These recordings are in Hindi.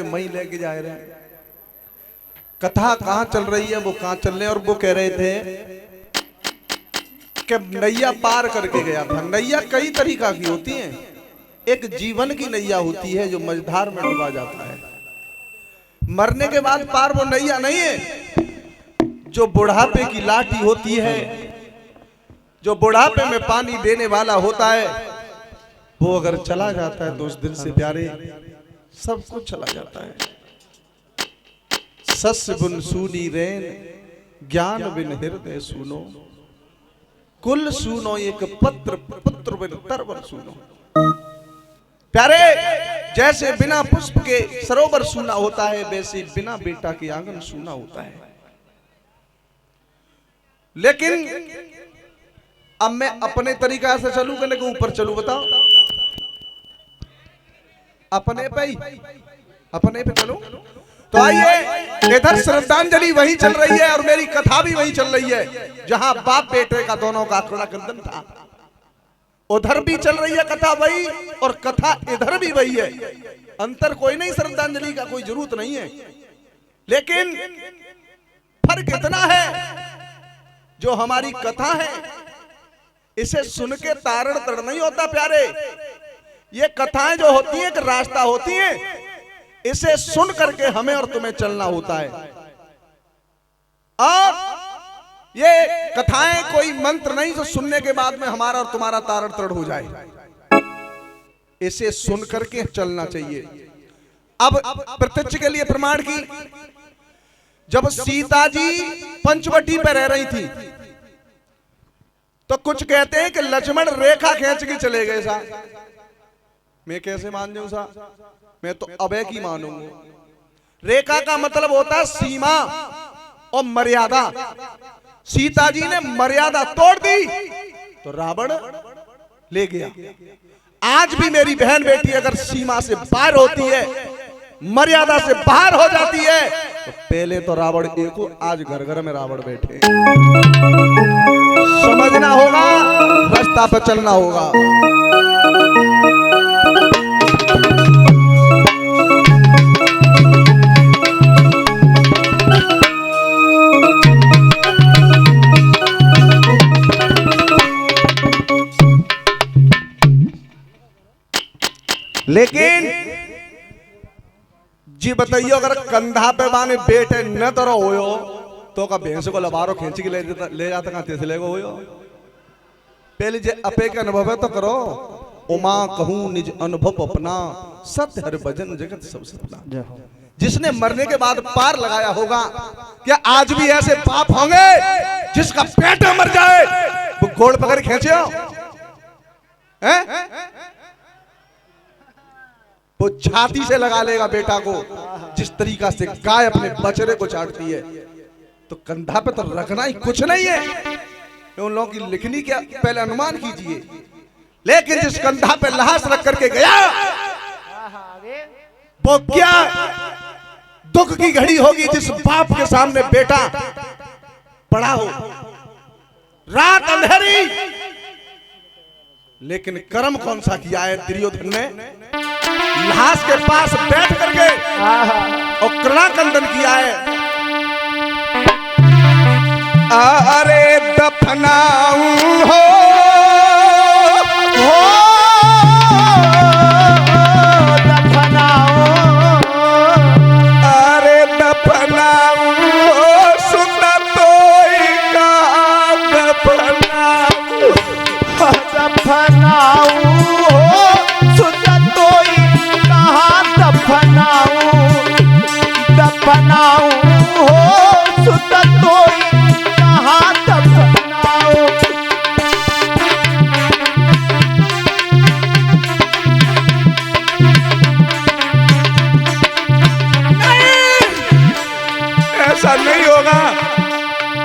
वहीं लेके जा रहे हैं। कथा कहाँ चल रही है, वो कहाँ चल रहे हैं। और वो कह रहे थे कि नैया पार करके गया था। नैया कई तरीका की होती है। एक जीवन की नैया होती है जो मझधार में डूबा जाता है। मरने के बाद पार वो नैया नहीं है। जो बुढ़ापे की लाठी होती है, जो बुढ़ापे में पानी देने वाला होता है, वो अगर चला जाता है तो उस दिल से प्यारे सब कुछ चला जाता है। सस बुन सूनी रेन ज्ञान बिन हृदय सुनो, कुल सुनो एक पत्र पुत्र बिन तरवर सुनो। प्यारे, जैसे बिना पुष्प के सरोवर सूना होता है, वैसे बिना बेटा के आंगन सूना होता है। लेकिन अब मैं अपने तरीका से चलूं कि ऊपर चलूं, बताओ? अपने पे चलूं? तो आइए, इधर श्रद्धांजलि वही चल रही है और मेरी कथा भी वही चल रही है जहां बाप बेटे का दोनों का थोड़ा कंदन था। उधर भी चल रही है कथा वही और कथा इधर भी वही है। अंतर कोई नहीं, श्रद्धांजलि का कोई जरूरत नहीं है। लेकिन फर्क इतना है, जो हमारी कथा है इसे सुन के तारण तड़ नहीं होता प्यारे। ये कथाएं जो होती हैं एक रास्ता होती हैं, इसे सुन करके हमें और तुम्हें चलना होता है। और ये कथाएं कोई मंत्र नहीं जो सुनने के बाद में हमारा और तुम्हारा तारण तड़ हो जाए। इसे सुन करके चलना चाहिए। अब प्रत्यक्ष के लिए प्रमाण की, जब सीता जी पंचवटी पर रह रही थी तो कुछ कहते हैं कि लक्ष्मण रेखा खींच के चले गए सा। मैं कैसे मान जाऊं सा? मैं तो अबे की मानूंगा। रेखा का मतलब होता है सीमा और मर्यादा। सीता जी ने मर्यादा तोड़ दी तो रावण ले गया। आज भी मेरी बहन बेटी अगर सीमा से बाहर होती है, मर्यादा से बाहर हो जाती है, तो पहले तो रावण एक हो, आज घर घर में रावण बैठे। समझना होगा, रास्ता पर चलना होगा। लेकिन जी बताइयो, अगर कंधा पे बाने बेटे न तो होयो तो का भैंस को लबारो खींच के ले जाता कहां तेज लेगो होयो। पहले जे अपे के अनुभव है तो करो। उमा कहूं निज अनुभव अपना, सत्य हर भजन जगत सब सपना। जिसने मरने के बाद पार लगाया होगा, क्या आज भी ऐसे पाप होंगे जिसका बेटा मर जाए वो गोड़ पकड़ खींचे? वो छाती से लगा लेगा बेटा को, जिस तरीका से गाय अपने बछड़े को चाटती है। तो कंधा पे तो रखना ही कुछ नहीं है। उन लोगों की लिखनी क्या, पहले अनुमान कीजिए। लेकिन जिस कंधा पे लाश रख करके गया, वो क्या दुख की घड़ी होगी जिस बाप के सामने बेटा पड़ा हो। रात अंधेरी, लेकिन कर्म कौन सा किया है दुर्योधन ने? लाश के पास बैठ करके और कृणाकंदन किया है। अरे दफनाऊं हो दफनाऊं, अरे दफनाऊं सुना तो का दफनाऊं, दफनाऊं दफनाऊं हो सुता तोई कहां दफनाऊं। ऐसा नहीं होगा।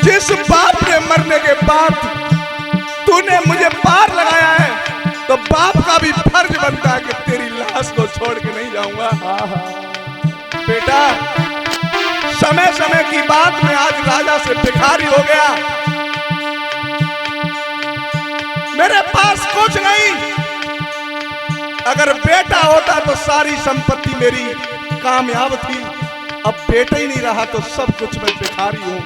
जिस बाप ने मरने के बाद तूने मुझे पार लगाया है, तो बाप का भी फर्ज बनता है कि तेरी लाश को छोड़ के नहीं जाऊंगा। बेटा, समय समय की बात में आज राजा से भिखारी हो गया। मेरे पास कुछ नहीं। अगर बेटा होता तो सारी संपत्ति मेरी कामयाब थी, अब बेटा ही नहीं रहा तो सब कुछ मैं भिखारी हूं।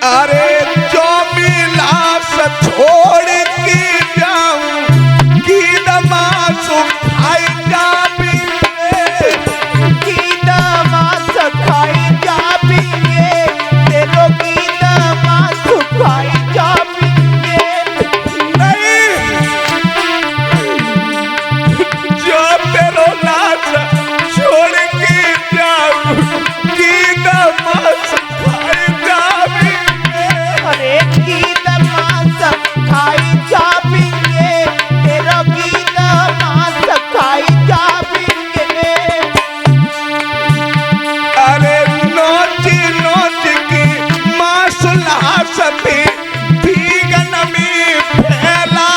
अरे जो मिला छोड़ के जाऊं की नमाज खाई जा की नमाज खाई जा पिए तेरो की नमाज खाई जा पिए नहीं, जो तेरो नाच छोड़ के जाऊं की नमाज खाई जा अरे की नमाज खाई जा पिए तेरो की नमाज खाई जा पिए अरे नोची नोच की मासुला सती भीगन में फैला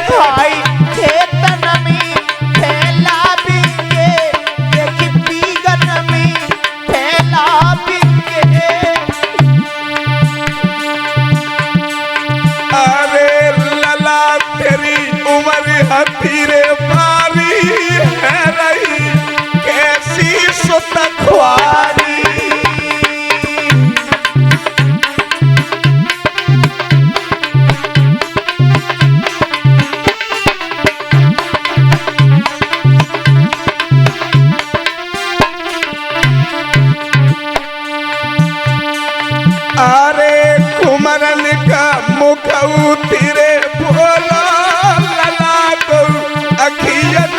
भाई खेतन में फैला बिंगे देखी पीगन में फैला बिंगे अरे लला तेरी उम्र हथीरे बारी है रही कैसी सुतखवारी। अरे कुमरन का मुख उतरे बोला लला को अखियन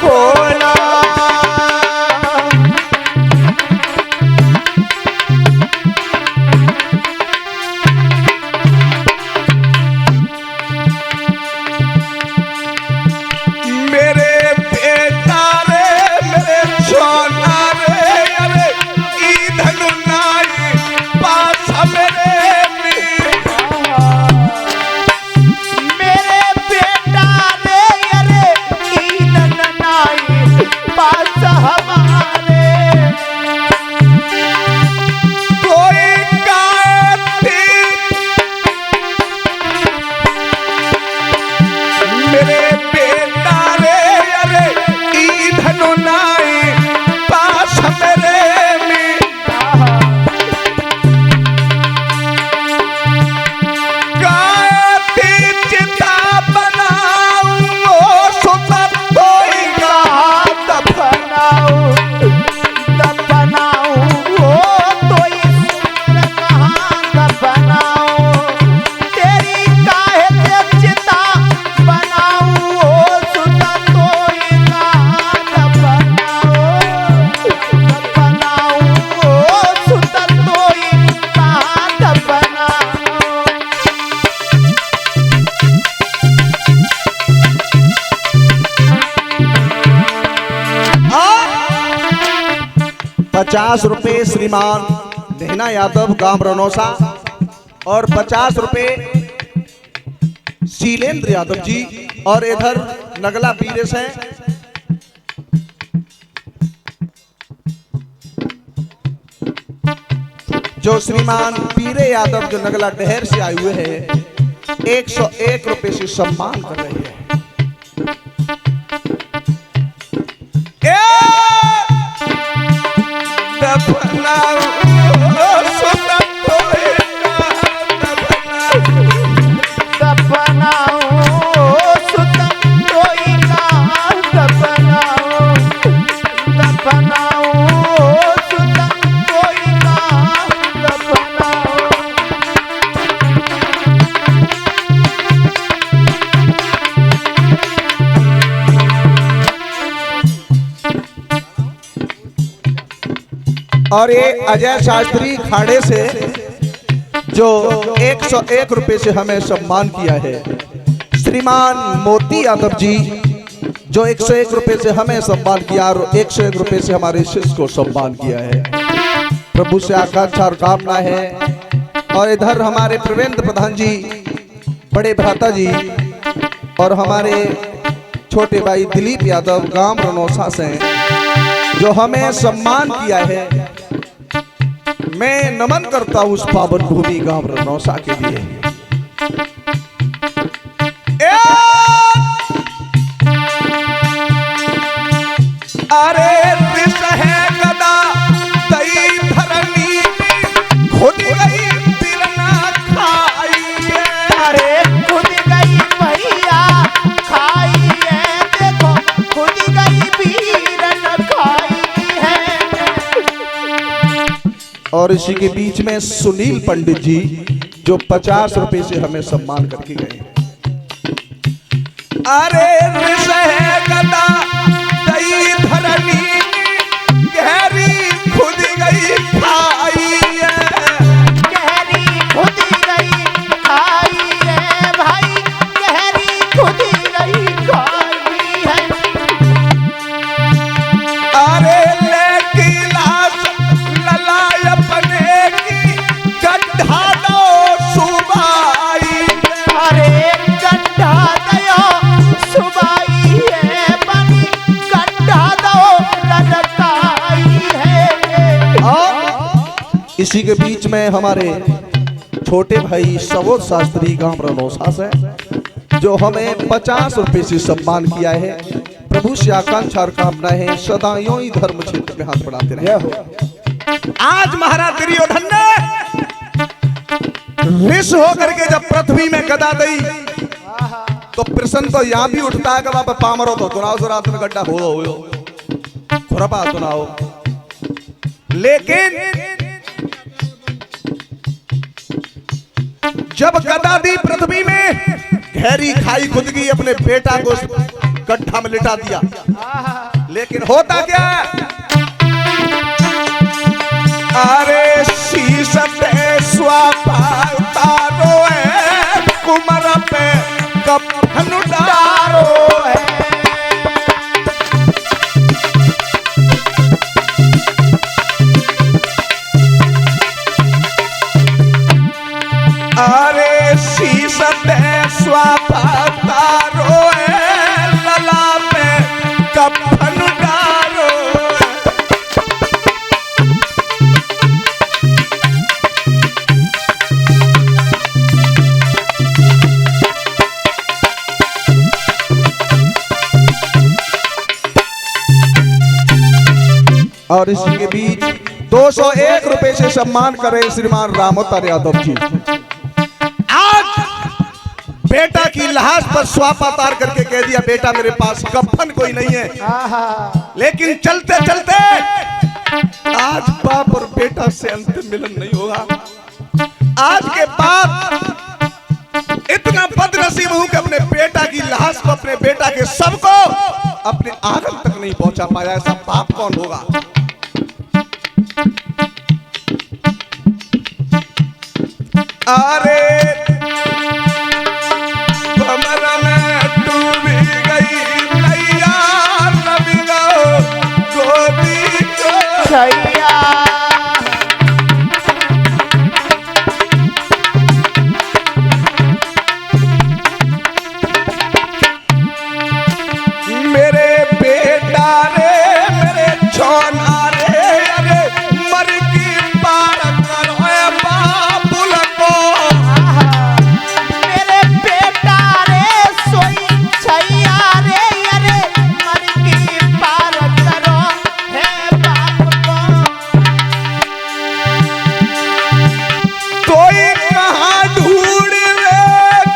खोला। मेरे बेटा रे मेरे सोना रे अरे ई धनु नाई पास मेरे मेरे बेटा रे अरे ईद ननाई पास हमारे कोई गाती मेरे बेटा रे अरे ई धनु नाई पास मेरे में गाती चिता बनाऊं ओ सुतत कोई दफनाओ दफनाओ ओ तो कहाँ दफनाओ तेरी काहे से चिता बनाऊं ओ सुता तो कहाँ दफनाओ दफनाओ ओ सुता तो कहाँ दफनाओ ₹50 श्रीमान नेहना यादव गांव रनौसा और 50 रुपए शीलेंद्र यादव जी और इधर नगला पीरेस हैं जो श्रीमान पीरे यादव जो नगला डहर से आए हुए हैं 101 रुपए से सम्मान कर रहे हैं। दफनाओ सुतम कोई कहाँ दफनाओ दफनाओ सुतम कोई कहाँ दफनाओ और ये अजय शास्त्री खाड़े से जो 101 रुपए से हमें सम्मान किया है। श्रीमान मोती यादव जी जो 101 रुपए से हमें सम्मान किया और 101 रुपए से हमारे शिष्य को सम्मान किया है। प्रभु से आकांक्षा और कामना है। और इधर हमारे प्रवेंद्र प्रधान जी, बड़े भ्राता जी और हमारे छोटे भाई दिलीप यादव गांव रनौसा से जो हमें सम्मान किया है। मैं नमन करता हूं उस पावन भूमि गांव रनौसा के लिए। अरे विष है गदा दई धरनी खुद गई दिल ना खाई है। अरे खुद गई भैया खाई है, देखो खुद गई वीर न खाई है। और इसी के बीच में सुनील पंडित जी जो 50 रुपए से हमें सम्मान करके गए। अरे विष है गदा दई धरनी गहरी खुद गई खाई है। गहरी खुद गई खाई है भाई, गहरी खुद गई खाई है। अरे लेकी लाश ललाय अपने की गड्ढा दो सुबाई। अरे गड्ढा दयो सुबाई है, पानी गड्ढा दो ललकाई है। और इसी के बीच में हमारे छोटे भाई सबोध शास्त्री गांव रनौसा से जो हमें 50 रुपए से सम्मान किया है। प्रभु से आकांक्षा और कामना है सदा यूं ही धर्म क्षेत्र में हाथ बढ़ाते रहे। आज महाराज दुर्योधन ने विष होकर के जब पृथ्वी में गदा दी तो प्रश्न तो यहां भी उठता है कि बाबा पामरो तो चुनाव से रात में गड्ढा हो खुरपा चुनाव। लेकिन जब गदा दी पृथ्वी में गहरी खाई खुद की अपने बेटा को गड्ढा में लिटा दिया। लेकिन होता क्या, अरे शीश पे स्वापा उतारो है, कुमर पे कफन डारो है। अरे शीश पे स्वापा उतारो है, लला पे कफन डारो है। और इसी के बीच 201 रुपए से सम्मान करें श्रीमान रामोत्तर यादव जी। आज बेटा की लाश पर स्वापा तार करके कह दिया बेटा मेरे पास कफन कोई नहीं है। लेकिन चलते चलते आज बाप और बेटा से अंतिम मिलन नहीं होगा। आज के बाद इतना बदनसीब हूं कि अपने बेटा की लाश को, अपने बेटा के शव को अपने आंगन तक नहीं पहुंचा पाया। ऐसा पाप कौन होगा? अरे भमरा में डूबी गई नैया, नबी गो गोदी को छैया। मेरे बेटा रे मेरे छोना रे, अरे मर की पार करो बाबुल को। मेरे बेटा रे सोई छैया रे, अरे मर की पार करो है बाप को। कोई कहाँ ढूंढ ले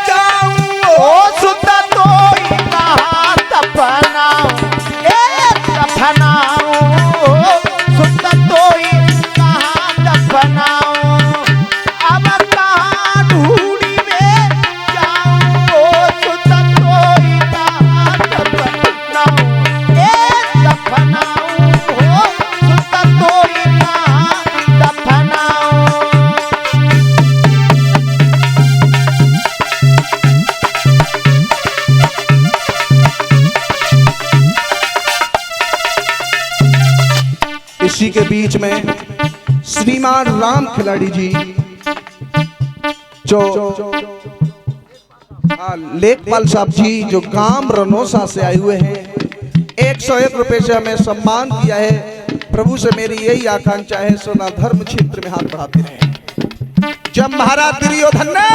जाऊं ओ सुता तोई कहाँ दफनाऊं, दफनाऊं सुता तोई कहाँ दफनाऊं। अब कहाँ ढूंढी में जाऊं, ओ सुता तोई कहाँ दफनाऊं, दफनाऊं सुता तोई कहाँ दफनाऊं। इसी के बीच में श्रीमान राम खिलाड़ी जी जो लेखपाल साहब जी जो गांव रनौसा से आए हुए हैं, 101 रुपए से हमें सम्मान किया है। प्रभु से मेरी यही आकांक्षा है सोना धर्म क्षेत्र में हाथ बढ़ाते रहे। जब महाराज दुर्योधन ने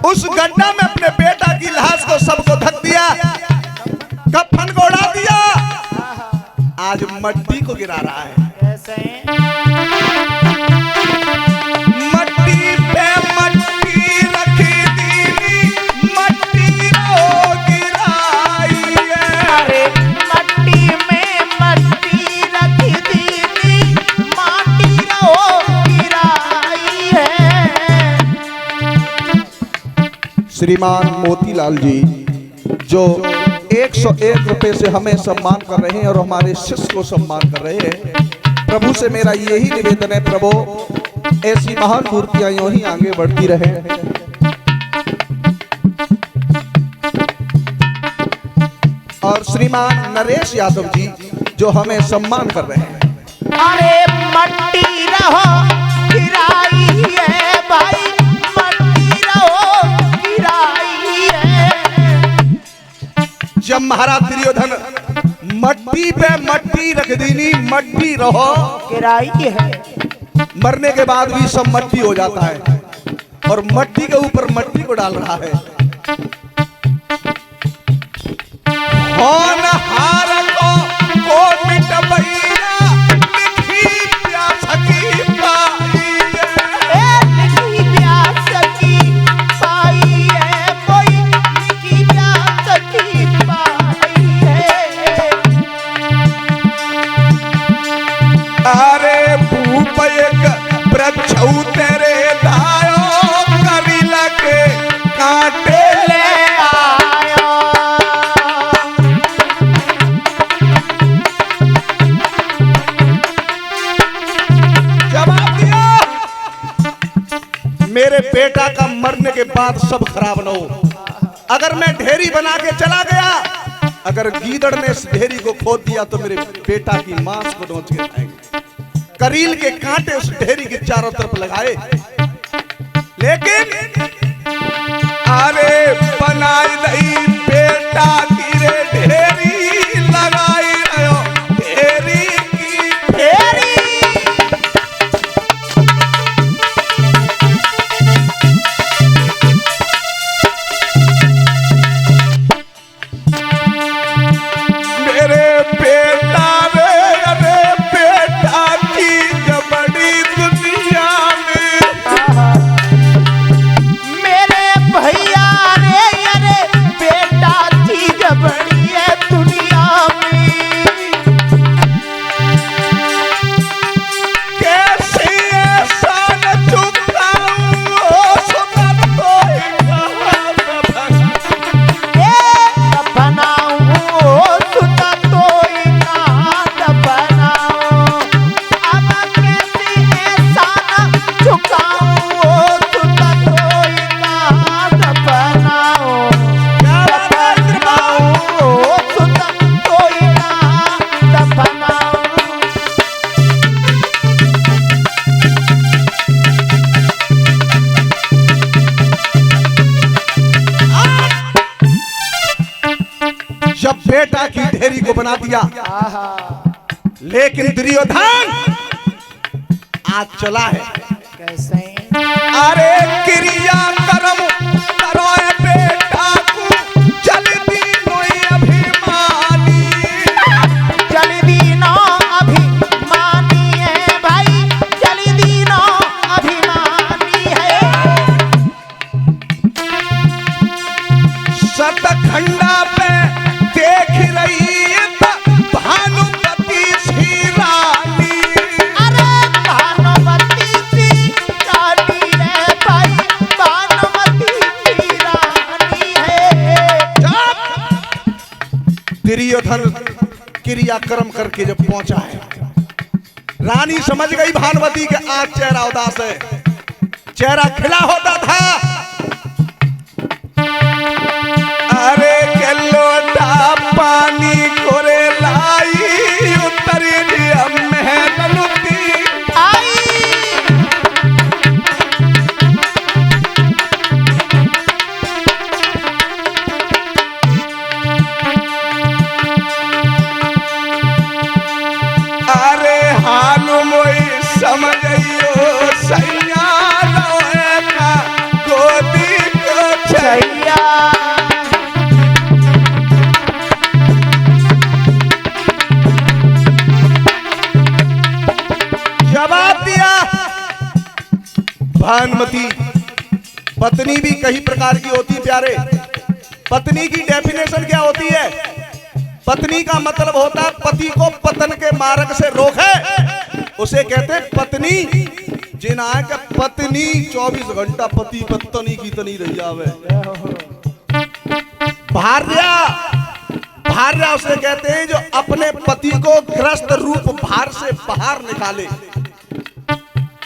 उस गड्ढा में अपने बेटा की लाश को सबको धक दिया, कफन को उड़ा दिया, आज मट्टी को गिरा रहा है। कैसे मट्टी पे मट्टी रखी दीनी, मट्टी को गिराई है। अरे मट्टी में मट्टी रख दीनी, माटी रो गिराई है। श्रीमान मोतीलाल जी जो 101 रुपए से हमें सम्मान कर रहे हैं और हमारे शिष्य को सम्मान कर रहे हैं, प्रभु से मेरा यही निवेदन है, प्रभु ऐसी महान मूर्तियां यूं ही आगे बढ़ती रहे। और श्रीमान नरेश यादव जी जो हमें सम्मान कर रहे हैं। अरे मट्टी रहो गिराई है भाई, मट्टी रहो गिराई है। जब महाराज दुर्योधन मट्टी पे मट्टी रख दीनी, मट्टी रहो गिराई है। मरने के बाद भी सब मट्टी हो जाता है और मट्टी के ऊपर मट्टी को डाल रहा है। होनहार को मिटबैया, लिखी प्यास की पाई है। लिखी प्यास की पाई है, कोई लिखी प्यास की पाई है। अरे भूप एक वृक्षौ तेरे धायो, करी लगे कांटे ले आयो। जवाब दिया, मेरे बेटा का मरने के बाद सब खराब न हो। अगर मैं ढेरी बना के चला गया, अगर गीदड़ ने इस ढेरी को खोद दिया तो मेरे बेटा की मांस को नोच के खाएंगे। करील के कांटे उस ढेरी के चारों तरफ लगाए, लेकिन अरे बनाई दई बेटा की रे ढेरी, लगाई रहो ढेरी की फेरी मेरे बेटा रे, अरे बेटा की जबड़ी दुनिया में। मेरे भैया रे, अरे बेटा चीज बड़ी है दुनिया में। कैसे एहसान चुकाऊं, सुना तो ही कहा बनाऊं सुता तो इनाद बनाऊं, अब कैसे एहसान चुकाऊं, सुता तो इनाद बनाऊं। बनाऊं सुता तो इनाद बनाऊं। जब बेटा की ढेरी को बना दिया, आहा लेकिन दुर्योधन आज चला है। कैसे अरे क्रिया कर्म करो ए बेटा को, जल्दी कोई अभिमानी। जल्दी ना अभिमानी है भाई, जल्दी ना अभिमानी है। सतखंडा पे देख रही भानुमती सी रानी। अरे भानुमती सी रानी है भाई, भानुमती सी रानी है। दुर्योधन क्रियाक्रम करके जब पहुंचा है, रानी समझ गई भानुमती के आज चेहरा उदास है। चेहरा खिला होता था, अरे के लोटा पानी कोरे लाई, उतरी दिया महल लुटी। आई अरे हालू मोई समझियो सैया लोए का गो भानुमति। पत्नी भी कई प्रकार की होती प्यारे। पत्नी की डेफिनेशन क्या होती है? पत्नी का मतलब होता है पति को पतन के मार्ग से रोके, उसे कहते हैं पत्नी। जिना है कि पत्नी 24 घंटा पति पत्नी की तनी रही आवे। भार्या, भार्या उसे कहते हैं जो अपने पति को ग्रस्त रूप भार से बाहर निकाले।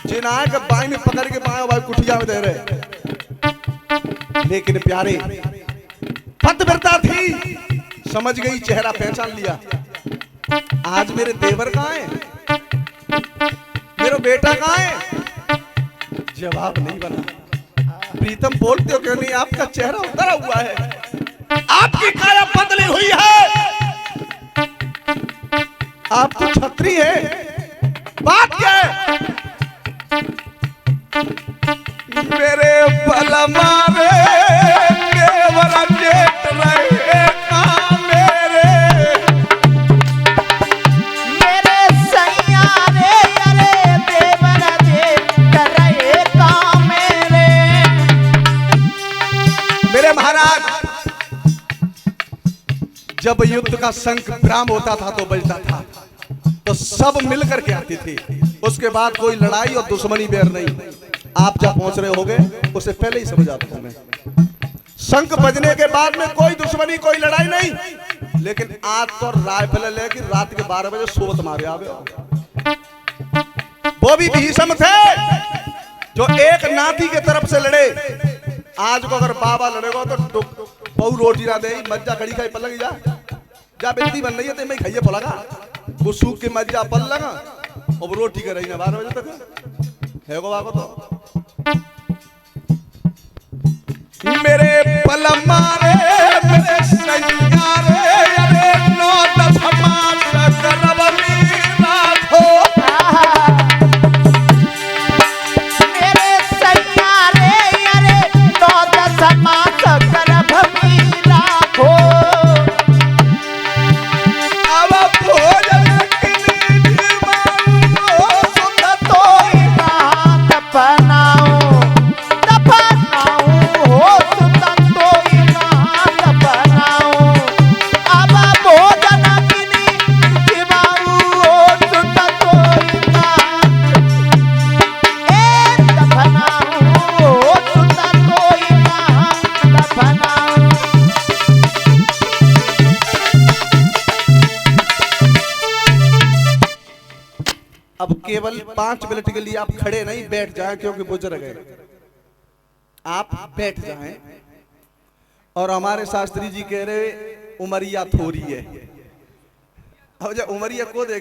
जिना है कि बाई में पकड़ के बाएं बाएं कुटिया में दे रहे। लेकिन प्यारे पतिव्रता थी, समझ गई, चेहरा पहचान लिया। आज मेरे देवर कहाँ है, मेरा बेटा कहाँ है? जवाब नहीं बना। प्रीतम बोलते हो क्यों नहीं? आपका चेहरा उतरा हुआ है, आपकी काया बदली हुई है, आप तो छत्री है। बात क्या है? मेरे बलमा रे देवर जेठ रहे का मेरे सैया रे अरे देवर जेठ रहे का मेरे महाराज। जब युद्ध का शंख विराम होता था तो बजता था, तो सब मिलकर के आते थे। उसके बाद कोई लड़ाई और दुश्मनी बैर नहीं। आप जब पहुंच रहे होगे उसे पहले ही समझ आता हूं मैं। शंख बजने के बाद में कोई दुश्मनी कोई लड़ाई नहीं। लेकिन आज तो राइफल लेके रात के 12 बजे सोबत मारे आवे। वो भी भीष्म थे जो एक नाती के तरफ से लड़े। आज को अगर बाबा लड़ेगा तो बहु रोटी ना दे, मज्जा कड़ी खाई पलग जा बेटी बन रही है तो मैं खाइए पलगा वो सूख के मज्जा पल लगा और रोटी कर रही ना 12 बजे तक है को बाबा। तो मेरे पलमा रे मेरे सैया रे अरे 9-10 मास करब मीरा हो। मेरे सैया रे अरे 9-10 मास करब मीरा हो। अब भोजन की नींद सुन तो दफनाऊं हो, सुन तो दफनाऊं। अब भोजन की नींद हो, सुन तो दफनाऊं हो, सुन तो दफनाऊं। अब केवल 5 मिनट के लिए आप खड़े नहीं बैठ जाएं, क्योंकि बुजुर्ग है। आप बैठ जाएं। और हमारे शास्त्री जी कह रहे उमरिया थोड़ी है। अब जब उमरिया को देख